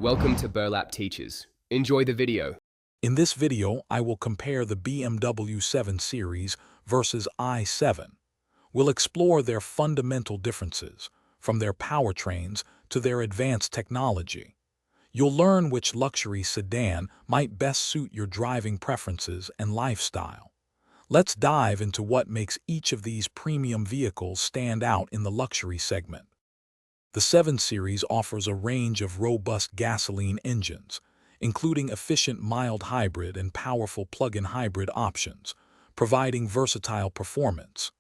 Welcome to Burlap Teachers. Enjoy the video. In this video, I will compare the BMW 7 Series versus i7. We'll explore their fundamental differences, from their powertrains to their advanced technology. You'll learn which luxury sedan might best suit your driving preferences and lifestyle. Let's dive into what makes each of these premium vehicles stand out in the luxury segment. The 7 Series offers a range of robust gasoline engines, including efficient mild hybrid and powerful plug-in hybrid options, providing versatile performance.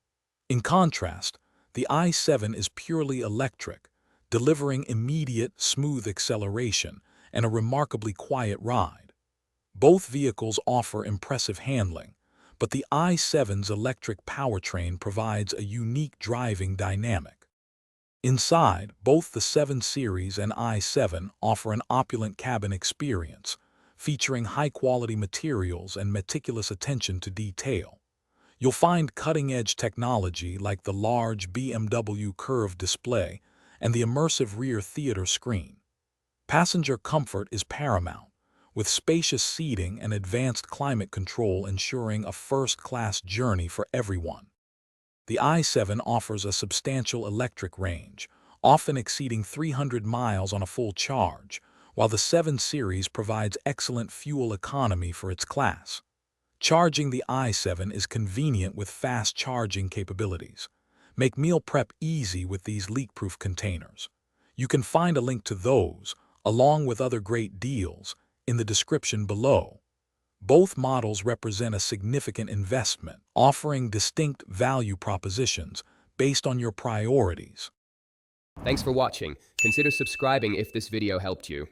In contrast, the i7 is purely electric, delivering immediate, smooth acceleration and a remarkably quiet ride. Both vehicles offer impressive handling, but the i7's electric powertrain provides a unique driving dynamic. Inside, both the 7 Series and i7 offer an opulent cabin experience, featuring high-quality materials and meticulous attention to detail. You'll find cutting-edge technology like the large BMW curved display and the immersive rear theater screen. Passenger comfort is paramount, with spacious seating and advanced climate control ensuring a first-class journey for everyone. The i7 offers a substantial electric range, often exceeding 300 miles on a full charge, while the 7 Series provides excellent fuel economy for its class. Charging the i7 is convenient with fast charging capabilities. Make meal prep easy with these leak-proof containers. You can find a link to those, along with other great deals, in the description below. Both models represent a significant investment, offering distinct value propositions based on your priorities. Thanks for watching. Consider subscribing if this video helped you.